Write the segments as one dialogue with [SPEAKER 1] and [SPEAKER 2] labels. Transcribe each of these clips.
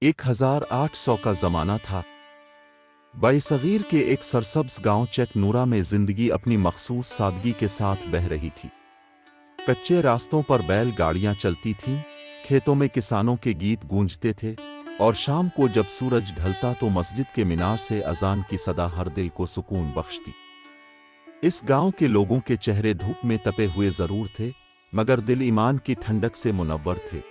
[SPEAKER 1] 1800 का ज़माना था। बइसग़ीर के एक सरसब्ज़ गांव चेक नूरा में ज़िंदगी अपनी मखसूस सादगी के साथ बह रही थी। कच्चे रास्तों पर बैल गाड़ियां चलती थीं, खेतों में किसानों के गीत गूंजते थे, और शाम को जब सूरज ढलता तो मस्जिद के मीनार से अजान की सदा हर दिल को सुकून बख्शती। इस गांव के लोगों के चेहरे धूप में तपे हुए जरूर थे, मगर दिल ईमान की ठंडक से मुनव्वर थे।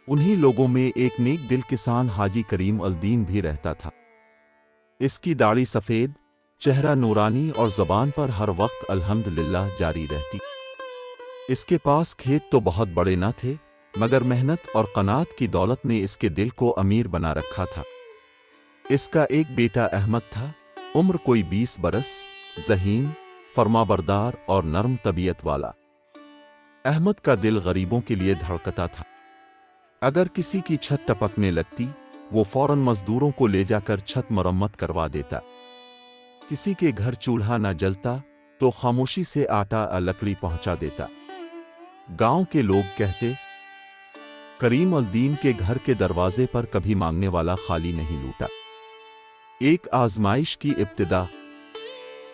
[SPEAKER 1] उन्हीं लोगों में एक नेक दिल किसान हाजी करीम अल दीन भी रहता था। इसकी दाढ़ी सफ़ेद, चेहरा नूरानी और ज़बान पर हर वक्त अल्हम्दुलिल्लाह जारी रहती। इसके पास खेत तो बहुत बड़े न थे, मगर मेहनत और क़नात की दौलत ने इसके दिल को अमीर बना रखा था। इसका एक बेटा अहमद था, उम्र कोई 20 बरस, ज़हीन, फरमाबरदार और नर्म तबीयत वाला। अहमद का दिल गरीबों के लिए धड़कता था। अगर किसी की छत टपकने लगती, वो फौरन मजदूरों को ले जाकर छत मरम्मत करवा देता। किसी के घर चूल्हा न जलता तो खामोशी से आटा और लकड़ी पहुंचा देता। गांव के लोग कहते, करीम अल दीन के घर के दरवाजे पर कभी मांगने वाला खाली नहीं लूटा। एक आजमाइश की इब्तिदा।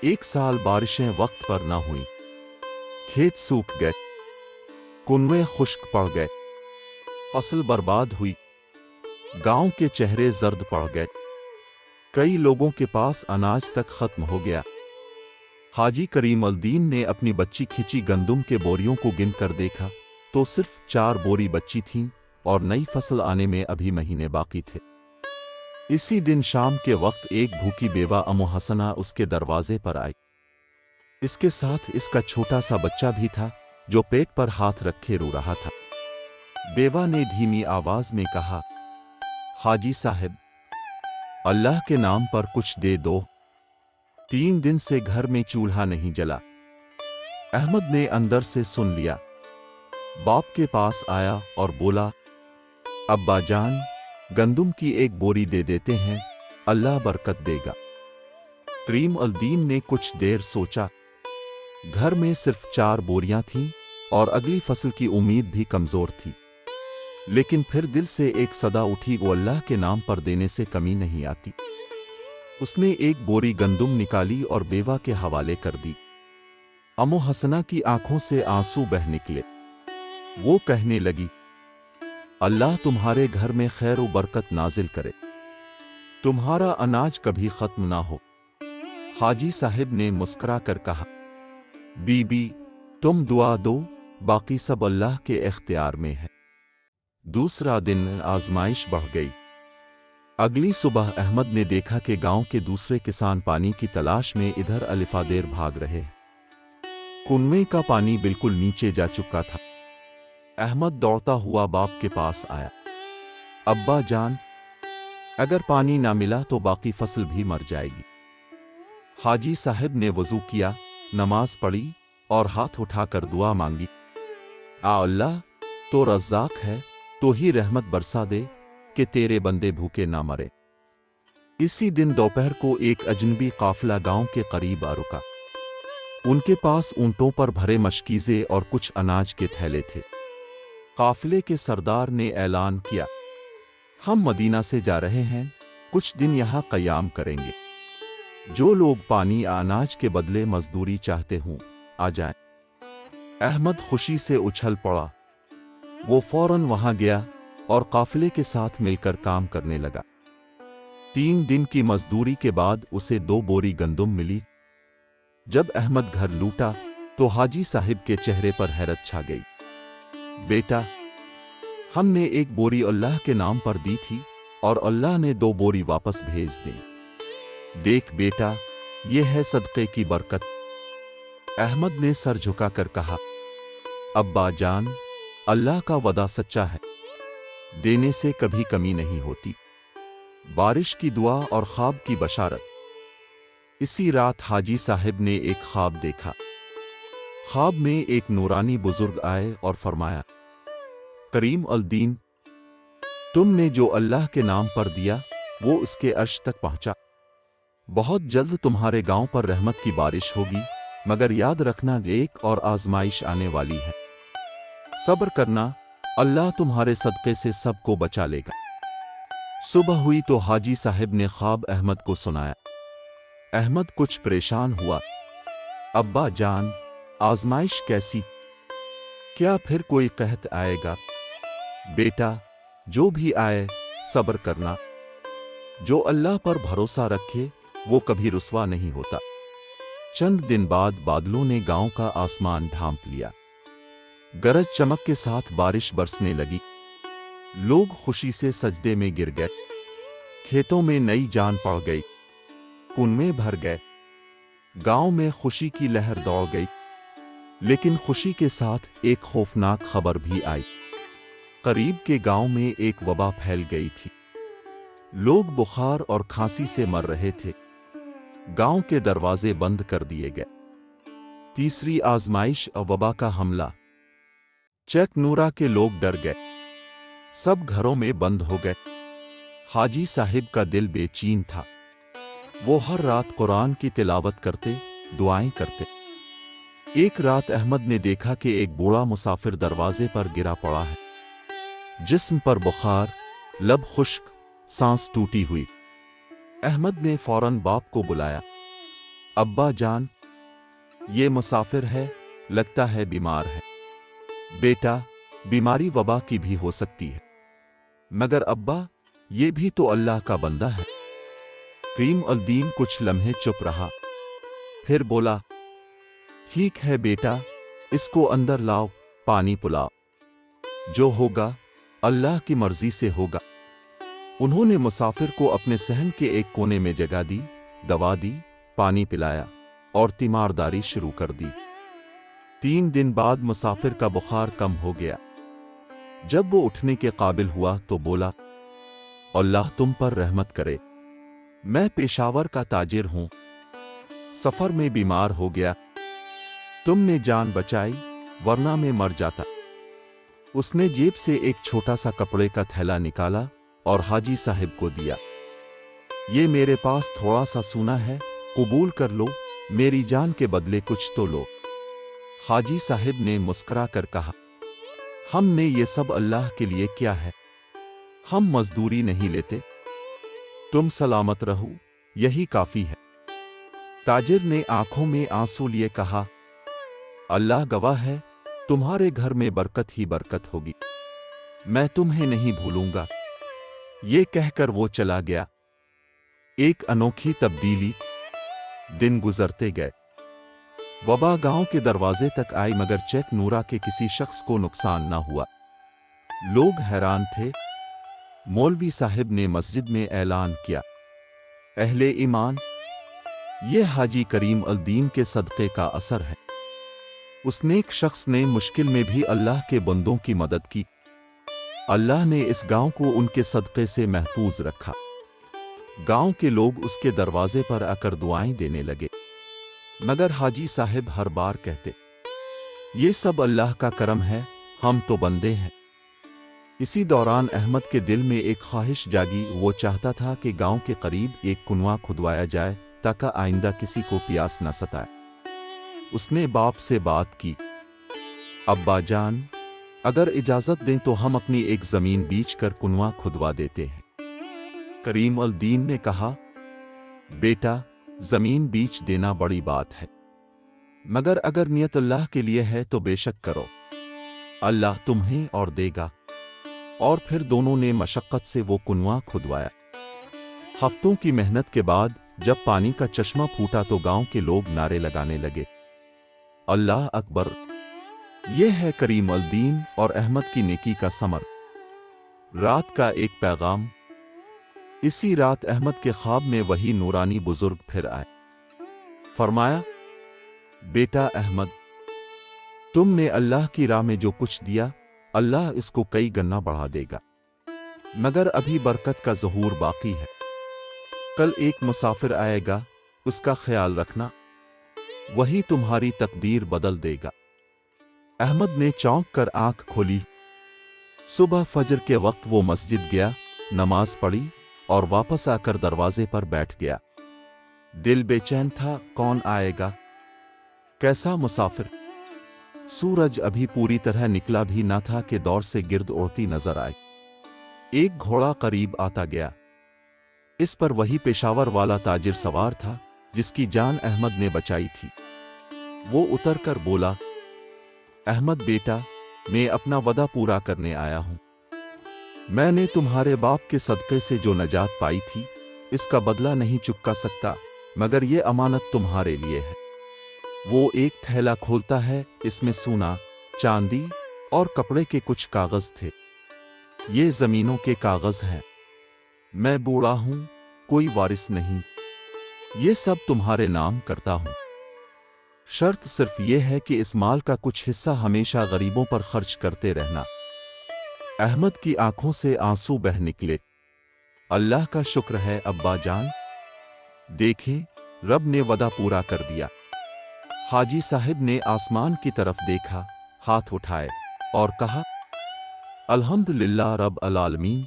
[SPEAKER 1] एक साल बारिशें वक्त पर न हुई, खेत सूख गए, कुनवे खुश्क पड़ गए, फसल बर्बाद हुई, गांव के चेहरे जर्द पड़ गए, कई लोगों के पास अनाज तक खत्म हो गया। हाजी करीम अल दीन ने अपनी बच्ची खिंची गंदुम के बोरियों को गिनकर देखा तो सिर्फ 4 बोरी बची थीं और नई फसल आने में अभी महीने बाकी थे। इसी दिन शाम के वक्त एक भूखी बेवा अम्मू हसना उसके दरवाजे पर आई। इसके साथ इसका छोटा सा बच्चा भी था, जो पेट पर हाथ रखे रो रहा था। बेवा ने धीमी आवाज में कहा, हाजी साहब, अल्लाह के नाम पर कुछ दे दो, 3 दिन से घर में चूल्हा नहीं जला। अहमद ने अंदर से सुन लिया, बाप के पास आया और बोला, अब्बा जान, गंदुम की एक बोरी दे देते हैं, अल्लाह बरकत देगा। करीम अल दीन ने कुछ देर सोचा। घर में सिर्फ 4 बोरियां थीं और अगली फसल की उम्मीद भी कमजोर थी। लेकिन फिर दिल से एक सदा उठी, वो अल्लाह के नाम पर देने से कमी नहीं आती। उसने एक बोरी गंदुम निकाली और बेवा के हवाले कर दी। अम्मू हसना की आंखों से आंसू बह निकले। वो कहने लगी, अल्लाह तुम्हारे घर में खैर व बरकत नाजिल करे, तुम्हारा अनाज कभी खत्म ना हो। हाजी साहिब ने मुस्कुरा कर कहा, बीबी, तुम दुआ दो, बाकी सब अल्लाह के इख्तियार में है। दूसरा दिन आजमाइश बढ़ गई। अगली सुबह अहमद ने देखा कि गांव के दूसरे किसान पानी की तलाश में इधर अलिफादेर भाग रहे। कुनवे का पानी बिल्कुल नीचे जा चुका था। अहमद दौड़ता हुआ बाप के पास आया, अब्बा जान, अगर पानी ना मिला तो बाकी फसल भी मर जाएगी। हाजी साहब ने वजू किया, नमाज पढ़ी और हाथ उठाकर दुआ मांगी, आ अल्लाह, तो रज़्ज़ाक है, तो ही रहमत बरसा दे कि तेरे बंदे भूखे ना मरे। इसी दिन दोपहर को एक अजनबी काफिला गांव के करीब आ रुका। उनके पास ऊंटों पर भरे मशकीज़े और कुछ अनाज के थैले थे। काफिले के सरदार ने ऐलान किया, हम मदीना से जा रहे हैं, कुछ दिन यहाँ क़याम करेंगे। जो लोग पानी या अनाज के बदले मजदूरी चाहते हों, आ जाएं। अहमद खुशी से उछल पड़ा। वो फौरन वहां गया और काफिले के साथ मिलकर काम करने लगा। 3 दिन की मजदूरी के बाद उसे 2 बोरी गंदुम मिली। जब अहमद घर लूटा तो हाजी साहिब के चेहरे पर हैरत छा गई। बेटा, हमने 1 बोरी अल्लाह के नाम पर दी थी और अल्लाह ने 2 बोरी वापस भेज दी। देख बेटा, ये है सदक़े की बरकत। अहमद ने सर झुकाकर कहा, अब्बा जान, अल्लाह का वदा सच्चा है, देने से कभी कमी नहीं होती। बारिश की दुआ और ख्वाब की बशारत। इसी रात हाजी साहब ने एक ख्वाब देखा। ख्वाब में एक नूरानी बुजुर्ग आए और फरमाया, करीम अल दीन, तुमने जो अल्लाह के नाम पर दिया वो उसके अर्श तक पहुंचा। बहुत जल्द तुम्हारे गांव पर रहमत की बारिश होगी, मगर याद रखना एक और आजमाइश आने वाली है। सब्र करना, अल्लाह तुम्हारे सदक़े से सबको बचा लेगा। सुबह हुई तो हाजी साहब ने ख्वाब अहमद को सुनाया। अहमद कुछ परेशान हुआ। अब्बा जान, आजमाइश कैसी? क्या फिर कोई कहत आएगा? बेटा, जो भी आए सब्र करना। जो अल्लाह पर भरोसा रखे वो कभी रुसवा नहीं होता। चंद दिन बाद बादलों ने गांव का आसमान ढांप लिया। गरज चमक के साथ बारिश बरसने लगी। लोग खुशी से सजदे में गिर गए। खेतों में नई जान पड़ गई। कुनवे भर गए। गांव में खुशी की लहर दौड़ गई। लेकिन खुशी के साथ एक खौफनाक खबर भी आई। करीब के गांव में एक वबा फैल गई थी। लोग बुखार और खांसी से मर रहे थे। गांव के दरवाजे बंद कर दिए गए। तीसरी आजमाइश और वबा का हमला। चेक नूरा के लोग डर गए। सब घरों में बंद हो गए। हाजी साहिब का दिल बेचैन था। वो हर रात कुरान की तिलावत करते, दुआएं करते। एक रात अहमद ने देखा कि एक बूढ़ा मुसाफिर दरवाजे पर गिरा पड़ा है। जिस्म पर बुखार, लब खुश्क, सांस टूटी हुई। अहमद ने फौरन बाप को बुलाया। अब्बा जान, ये मुसाफिर है, लगता है बीमार है। बेटा, बीमारी वबा की भी हो सकती है, मगर अब्बा, ये भी तो अल्लाह का बंदा है। करीम अल-दीन कुछ लम्हे चुप रहा, फिर बोला, ठीक है बेटा, इसको अंदर लाओ, पानी पिलाओ। जो होगा अल्लाह की मर्जी से होगा। उन्होंने मुसाफिर को अपने सहन के एक कोने में जगह दी, दवा दी, पानी पिलाया और तीमारदारी शुरू कर दी। 3 दिन बाद मुसाफिर का बुखार कम हो गया। जब वो उठने के काबिल हुआ तो बोला, अल्लाह तुम पर रहमत करे। मैं पेशावर का ताजिर हूं, सफर में बीमार हो गया। तुमने जान बचाई, वरना मैं मर जाता। उसने जेब से एक छोटा सा कपड़े का थैला निकाला और हाजी साहब को दिया। ये मेरे पास थोड़ा सा सोना है, कबूल कर लो, मेरी जान के बदले कुछ तो लो। हाजी साहब ने मुस्कुरा कर कहा, हमने ये सब अल्लाह के लिए किया है, हम मजदूरी नहीं लेते। तुम सलामत रहो, यही काफी है। ताजिर ने आंखों में आंसू लिए कहा, अल्लाह गवाह है, तुम्हारे घर में बरकत ही बरकत होगी। मैं तुम्हें नहीं भूलूंगा। ये कहकर वो चला गया। एक अनोखी तब्दीली। दिन गुजरते गए। वबा गांव के दरवाजे तक आई, मगर चेक नूरा के किसी शख्स को नुकसान ना हुआ। लोग हैरान थे। मौलवी साहिब ने मस्जिद में ऐलान किया, अहले ईमान, ये हाजी करीम अल-दीन के सदक़े का असर है। उस नेक शख्स ने मुश्किल में भी अल्लाह के बंदों की मदद की। अल्लाह ने इस गांव को उनके सदक़े से महफूज रखा। गांव के लोग उसके दरवाजे पर आकर दुआएं देने लगे। मगर हाजी साहब हर बार कहते, ये सब अल्लाह का करम है, हम तो बंदे हैं। इसी दौरान अहमद के दिल में एक ख्वाहिश जागी। वो चाहता था कि गांव के करीब एक कुनवा खुदवाया जाए, ताकि आइंदा किसी को प्यास न सताए। उसने बाप से बात की, अब्बा जान, अगर इजाजत दें तो हम अपनी एक जमीन बेच कर कुनवा खुदवा देते हैं। करीम अल-दीन ने कहा, बेटा, जमीन बेच देना बड़ी बात है, मगर अगर नियत अल्लाह के लिए है तो बेशक करो, अल्लाह तुम्हें और देगा। और फिर दोनों ने मशक्कत से वो कुनवा खुदवाया। हफ्तों की मेहनत के बाद जब पानी का चश्मा फूटा तो गांव के लोग नारे लगाने लगे, अल्लाह अकबर। यह है करीम अल-दीन और अहमद की नेकी का समर। रात का एक पैगाम। इसी रात अहमद के ख्वाब में वही नूरानी बुजुर्ग फिर आए। फरमाया, बेटा अहमद, तुमने अल्लाह की राह में जो कुछ दिया, अल्लाह इसको कई गना बढ़ा देगा, मगर अभी बरकत का ज़हूर बाकी है। कल एक मुसाफिर आएगा, उसका ख्याल रखना, वही तुम्हारी तकदीर बदल देगा। अहमद ने चौंक कर आंख खोली। सुबह फजर के वक्त वो मस्जिद गया, नमाज पढ़ी और वापस आकर दरवाजे पर बैठ गया। दिल बेचैन था, कौन आएगा, कैसा मुसाफिर। सूरज अभी पूरी तरह निकला भी ना था कि दौर से गिर्द उड़ती नजर आई। एक घोड़ा करीब आता गया। इस पर वही पेशावर वाला ताजिर सवार था जिसकी जान अहमद ने बचाई थी। वो उतरकर बोला, अहमद बेटा, मैं अपना वदा पूरा करने आया हूं। मैंने तुम्हारे बाप के सदक़े से जो नजात पाई थी, इसका बदला नहीं चुका सकता, मगर ये अमानत तुम्हारे लिए है। वो एक थैला खोलता है, इसमें सोना, चांदी और कपड़े के कुछ कागज थे। ये जमीनों के कागज हैं। मैं बूढ़ा हूं, कोई वारिस नहीं, ये सब तुम्हारे नाम करता हूं। शर्त सिर्फ ये है कि इस माल का कुछ हिस्सा हमेशा गरीबों पर खर्च करते रहना। अहमद की आंखों से आंसू बह निकले। अल्लाह का शुक्र है अब्बा जान, देखें, रब ने वदा पूरा कर दिया। हाजी साहिब ने आसमान की तरफ देखा, हाथ उठाए और कहा, अल्हम्दुलिल्लाह रब अल आलमीन,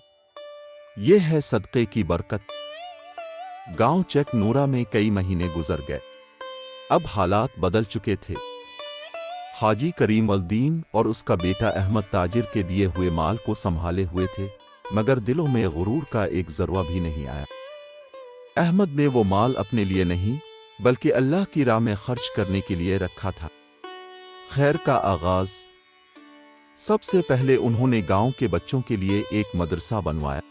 [SPEAKER 1] ये है सदक़े की बरकत। गांव चेक नूरा में कई महीने गुजर गए। अब हालात बदल चुके थे। हाजी करीम अल दीन और उसका बेटा अहमद ताजिर के दिए हुए माल को संभाले हुए थे, मगर दिलों में गुरूर का एक जर्रा भी नहीं आया। अहमद ने वो माल अपने लिए नहीं बल्कि अल्लाह की राह में खर्च करने के लिए रखा था। खैर का आगाज। सबसे पहले उन्होंने गांव के बच्चों के लिए एक मदरसा बनवाया।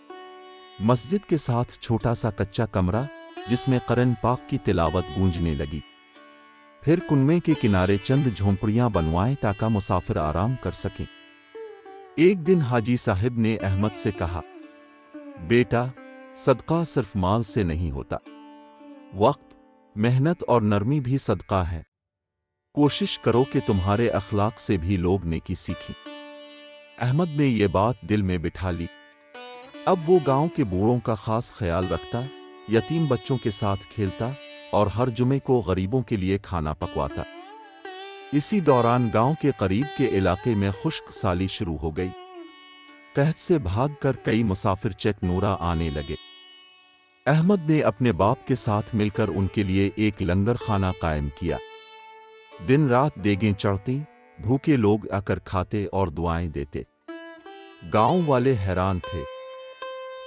[SPEAKER 1] मस्जिद के साथ छोटा सा कच्चा कमरा जिसमें कुरान पाक की तिलावत गूंजने लगी। फिर कुनवे के किनारे चंद झोंपड़ियां बनवाएं ताकि मुसाफिर आराम कर सकें। एक दिन हाजी साहिब ने अहमद से कहा, बेटा, सदका सिर्फ माल से नहीं होता, वक्त, मेहनत और नरमी भी सदका है। कोशिश करो कि तुम्हारे अखलाक से भी लोग नेकी सीखें। अहमद ने ये बात दिल में बिठा ली। अब वो गांव के बूढ़ों का खास ख्याल रखता, यतीम बच्चों के साथ खेलता और हर जुमे को गरीबों के लिए खाना पकवाता। इसी दौरान गांव के करीब के इलाके में खुश्क साली शुरू हो गई। कहत से भागकर कई मुसाफिर चेक नूरा आने लगे। अहमद ने अपने बाप के साथ मिलकर उनके लिए एक लंगर खाना कायम किया। दिन रात देगें चढ़ती, भूखे लोग आकर खाते और दुआएं देते। गांव वाले हैरान थे।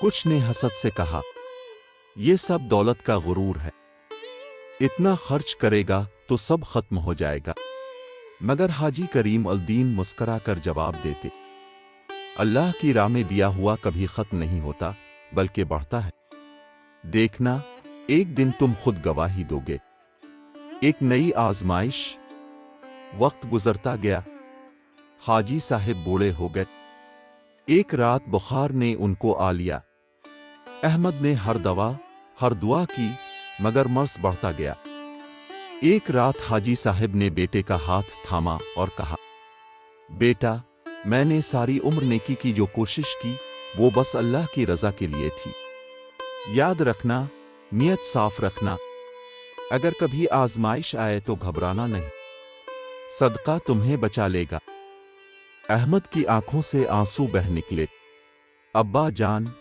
[SPEAKER 1] कुछ ने हसद से कहा, ये सब दौलत का गुरूर है, इतना खर्च करेगा तो सब खत्म हो जाएगा। मगर हाजी करीम अल दीन मुस्करा कर जवाब देते, अल्लाह की राह में दिया हुआ कभी खत्म नहीं होता बल्कि बढ़ता है। देखना, एक दिन तुम खुद गवाही दोगे। एक नई आजमाइश। वक्त गुजरता गया। हाजी साहिब बूढ़े हो गए। एक रात बुखार ने उनको आ लिया। अहमद ने हर दवा, हर दुआ की, मगर मर्स बढ़ता गया। एक रात हाजी साहिब ने बेटे का हाथ थामा और कहा, बेटा, मैंने सारी उम्र नेकी की जो कोशिश की वो बस अल्लाह की रजा के लिए थी। याद रखना, नियत साफ रखना। अगर कभी आजमाइश आए तो घबराना नहीं, सदका तुम्हें बचा लेगा। अहमद की आंखों से आंसू बह निकले। अब्बा जान,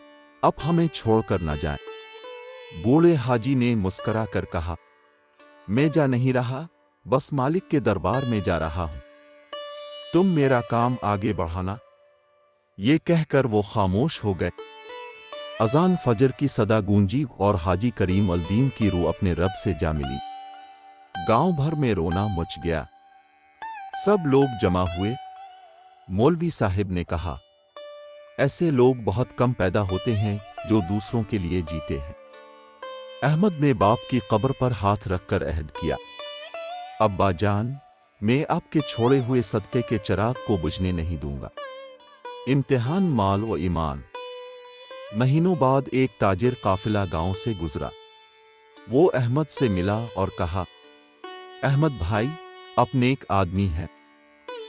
[SPEAKER 1] अब हमें छोड़कर न जाएं। बूढ़े हाजी ने मुस्करा कर कहा, मैं जा नहीं रहा, बस मालिक के दरबार में जा रहा हूं। तुम मेरा काम आगे बढ़ाना। ये कहकर वो खामोश हो गए। अजान फजर की सदा गूंजी और हाजी करीम अल दीन की रूह अपने रब से जा मिली। गांव भर में रोना मच गया। सब लोग जमा हुए। मौलवी साहिब ने कहा, ऐसे लोग बहुत कम पैदा होते हैं जो दूसरों के लिए जीते हैं। अहमद ने बाप की कब्र पर हाथ रखकर अहद किया, अब्बा जान, मैं आपके छोड़े हुए सदके के चिराग को बुझने नहीं दूंगा। इम्तिहान माल व ईमान। महीनों बाद एक ताजिर काफिला गांव से गुजरा। वो अहमद से मिला और कहा, अहमद भाई, आप नेक आदमी हैं,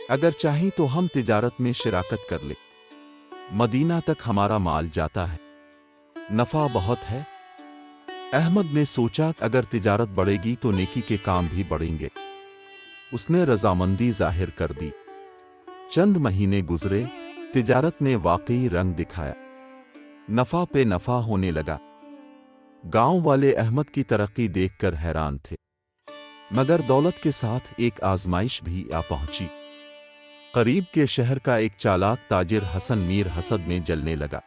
[SPEAKER 1] अगर चाहें तो हम तिजारत में शिराकत कर ले। मदीना तक हमारा माल जाता है, नफा बहुत है। अहमद ने सोचा, अगर तिजारत बढ़ेगी तो नेकी के काम भी बढ़ेंगे। उसने रजामंदी जाहिर कर दी। चंद महीने गुजरे। तिजारत ने वाकई रंग दिखाया। नफा पे नफा होने लगा। गांव वाले अहमद की तरक्की देखकर हैरान थे। मगर दौलत के साथ एक आजमाइश भी आ पहुंची। करीब के शहर का एक चालाक ताजिर हसन मीर हसद में जलने लगा।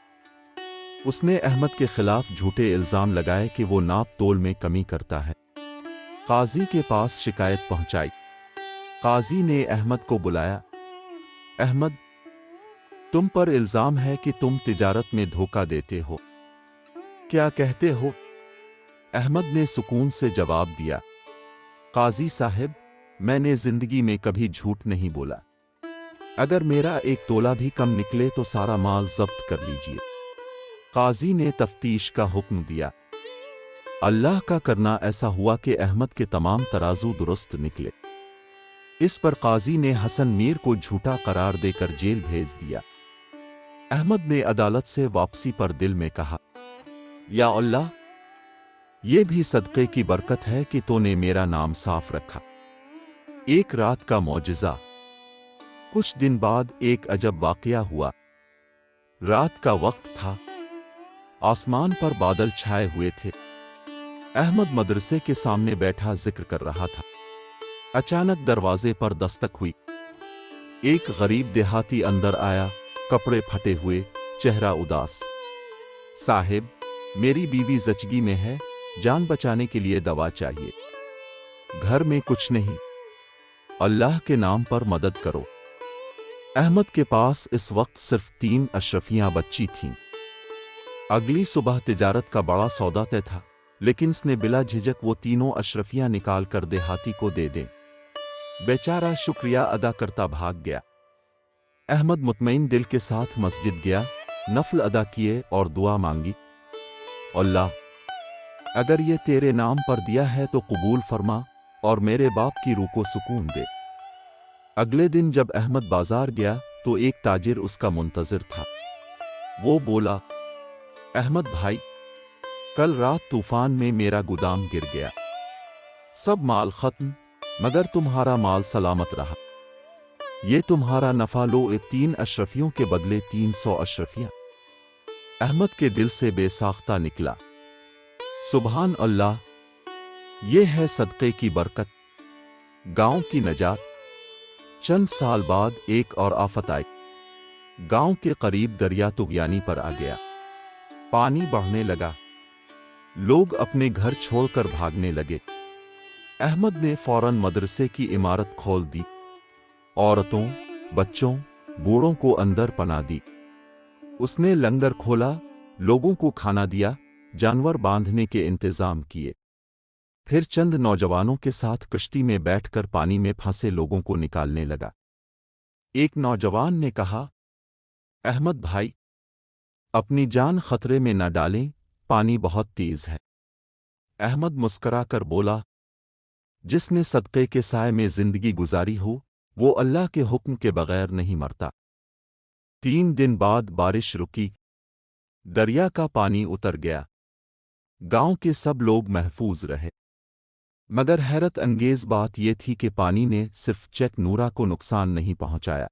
[SPEAKER 1] اس نے احمد کے خلاف جھوٹے الزام لگائے کہ وہ ناپ تول میں کمی کرتا ہے۔ قاضی کے پاس شکایت پہنچائی۔ قاضی نے احمد کو بلایا۔ احمد، تم پر الزام ہے کہ تم تجارت میں دھوکہ دیتے ہو، کیا کہتے ہو؟ احمد نے سکون سے جواب دیا، قاضی صاحب، میں نے زندگی میں کبھی جھوٹ نہیں بولا۔ اگر میرا ایک تولہ بھی کم نکلے تو سارا مال ضبط کر لیجیے۔ قاضی نے تفتیش کا حکم دیا۔ اللہ کا کرنا ایسا ہوا کہ احمد کے تمام ترازو درست نکلے۔ اس پر قاضی نے حسن میر کو جھوٹا قرار دے کر جیل بھیج دیا۔ احمد نے عدالت سے واپسی پر دل میں کہا، یا اللہ، یہ بھی صدقے کی برکت ہے کہ تو نے میرا نام صاف رکھا۔ ایک رات کا معجزہ۔ کچھ دن بعد ایک عجب واقعہ ہوا۔ رات کا وقت تھا، آسمان پر بادل چھائے ہوئے تھے۔ احمد مدرسے کے سامنے بیٹھا ذکر کر رہا تھا۔ اچانک دروازے پر دستک ہوئی۔ ایک غریب دیہاتی اندر آیا، کپڑے پھٹے ہوئے، چہرہ اداس۔ صاحب، میری بیوی زچگی میں ہے، جان بچانے کے لیے دوا چاہیے۔ گھر میں کچھ نہیں، اللہ کے نام پر مدد کرو۔ احمد کے پاس اس وقت صرف 3 اشرفیاں بچی تھیں۔ اگلی صبح تجارت کا بڑا سودا طے تھا، لیکن اس نے بلا جھجک وہ تینوں اشرفیاں نکال کر دیہاتی کو دے دیں۔ بیچارہ شکریہ ادا کرتا بھاگ گیا۔ احمد مطمئن دل کے ساتھ مسجد گیا، نفل ادا کیے اور دعا مانگی، اللہ، اگر یہ تیرے نام پر دیا ہے تو قبول فرما اور میرے باپ کی روح کو سکون دے۔ اگلے دن جب احمد بازار گیا تو ایک تاجر اس کا منتظر تھا۔ وہ بولا، احمد بھائی، کل رات طوفان میں میرا گودام گر گیا، سب مال ختم، مگر تمہارا مال سلامت رہا۔ یہ تمہارا نفع لو، 3 اشرفیوں کے بدلے 300 اشرفیاں۔ احمد کے دل سے بے ساختہ نکلا، سبحان اللہ، یہ ہے صدقے کی برکت، گاؤں کی نجات۔ چند سال بعد ایک اور آفت آئی۔ گاؤں کے قریب دریا طغیانی پر آ گیا۔ پانی بڑھنے لگا، لوگ اپنے گھر چھوڑ کر بھاگنے لگے۔ احمد نے فوراً مدرسے کی عمارت کھول دی، عورتوں، بچوں، بوڑھوں کو اندر پناہ دی۔ اس نے لنگر کھولا، لوگوں کو کھانا دیا، جانور باندھنے کے انتظام کیے۔ پھر چند نوجوانوں کے ساتھ کشتی میں بیٹھ کر پانی میں پھنسے لوگوں کو نکالنے لگا۔ ایک نوجوان نے کہا، احمد بھائی، اپنی جان خطرے میں نہ ڈالیں، پانی بہت تیز ہے۔ احمد مسکرا کر بولا، جس نے صدقے کے سائے میں زندگی گزاری ہو، وہ اللہ کے حکم کے بغیر نہیں مرتا۔ 3 دن بعد بارش رکی، دریا کا پانی اتر گیا، گاؤں کے سب لوگ محفوظ رہے۔ مگر حیرت انگیز بات یہ تھی کہ پانی نے صرف چیک نورا کو نقصان نہیں پہنچایا۔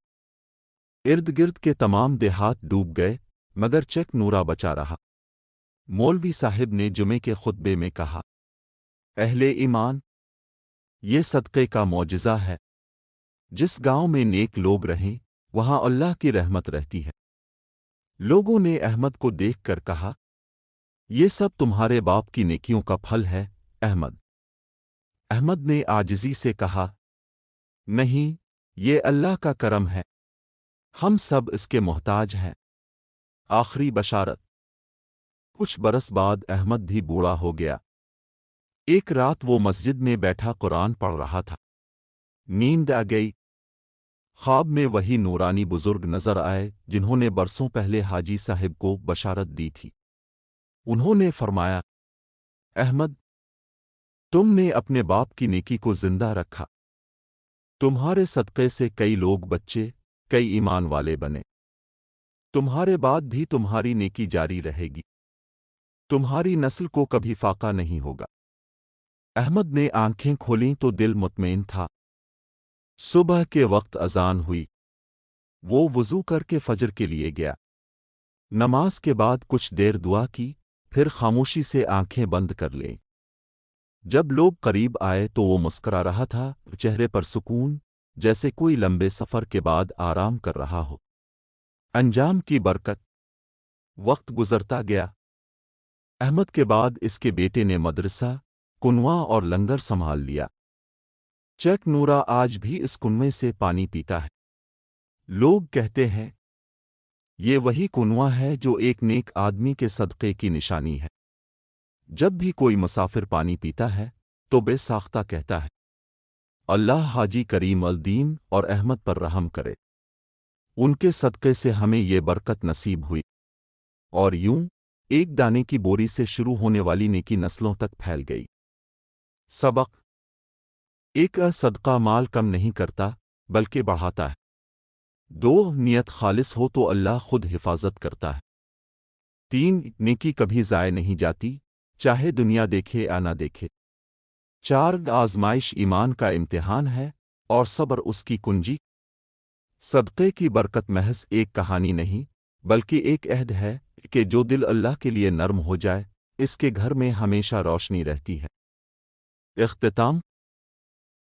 [SPEAKER 1] ارد گرد کے تمام دیہات ڈوب گئے، مگر چیک نورا بچا رہا۔ مولوی صاحب نے جمعے کے خطبے میں کہا، اہل ایمان، یہ صدقے کا معجزہ ہے۔ جس گاؤں میں نیک لوگ رہیں، وہاں اللہ کی رحمت رہتی ہے۔ لوگوں نے احمد کو دیکھ کر کہا، یہ سب تمہارے باپ کی نیکیوں کا پھل ہے احمد۔ احمد نے عاجزی سے کہا، نہیں، یہ اللہ کا کرم ہے، ہم سب اس کے محتاج ہیں۔ آخری بشارت۔ کچھ برس بعد احمد بھی بوڑھا ہو گیا۔ ایک رات وہ مسجد میں بیٹھا قرآن پڑھ رہا تھا۔ نیند آ گئی۔ خواب میں وہی نورانی بزرگ نظر آئے جنہوں نے برسوں پہلے حاجی صاحب کو بشارت دی تھی۔ انہوں نے فرمایا، احمد، تم نے اپنے باپ کی نیکی کو زندہ رکھا۔ تمہارے صدقے سے کئی لوگ بچے، کئی ایمان والے بنے۔ تمہارے بعد بھی تمہاری نیکی جاری رہے گی۔ تمہاری نسل کو کبھی فاقہ نہیں ہوگا۔ احمد نے آنکھیں کھولیں تو دل مطمئن تھا۔ صبح کے وقت اذان ہوئی۔ وہ وضو کر کے فجر کے لیے گیا۔ نماز کے بعد کچھ دیر دعا کی، پھر خاموشی سے آنکھیں بند کر لیں۔ جب لوگ قریب آئے تو وہ مسکرا رہا تھا، چہرے پر سکون، جیسے کوئی لمبے سفر کے بعد آرام کر رہا ہو۔ انجام کی برکت۔ وقت گزرتا گیا۔ احمد کے بعد اس کے بیٹے نے مدرسہ، کنواں اور لنگر سنبھال لیا۔ چیک نورا آج بھی اس کنویں سے پانی پیتا ہے۔ لوگ کہتے ہیں یہ وہی کنواں ہے جو ایک نیک آدمی کے صدقے کی نشانی ہے۔ جب بھی کوئی مسافر پانی پیتا ہے تو بے ساختہ کہتا ہے اللہ حاجی کریم الدین اور احمد پر رحم کرے، ان کے صدقے سے ہمیں یہ برکت نصیب ہوئی۔ اور یوں ایک دانے کی بوری سے شروع ہونے والی نیکی نسلوں تک پھیل گئی۔ سبق: ایک صدقہ مال کم نہیں کرتا بلکہ بڑھاتا ہے۔ دو، نیت خالص ہو تو اللہ خود حفاظت کرتا ہے۔ تین، نیکی کبھی ضائع نہیں جاتی، چاہے دنیا دیکھے یا نہ دیکھے۔ چار، آزمائش ایمان کا امتحان ہے اور صبر اس کی کنجی۔ صدقے کی برکت محض ایک کہانی نہیں بلکہ ایک عہد ہے کہ جو دل اللہ کے لیے نرم ہو جائے اس کے گھر میں ہمیشہ روشنی رہتی ہے۔ اختتام: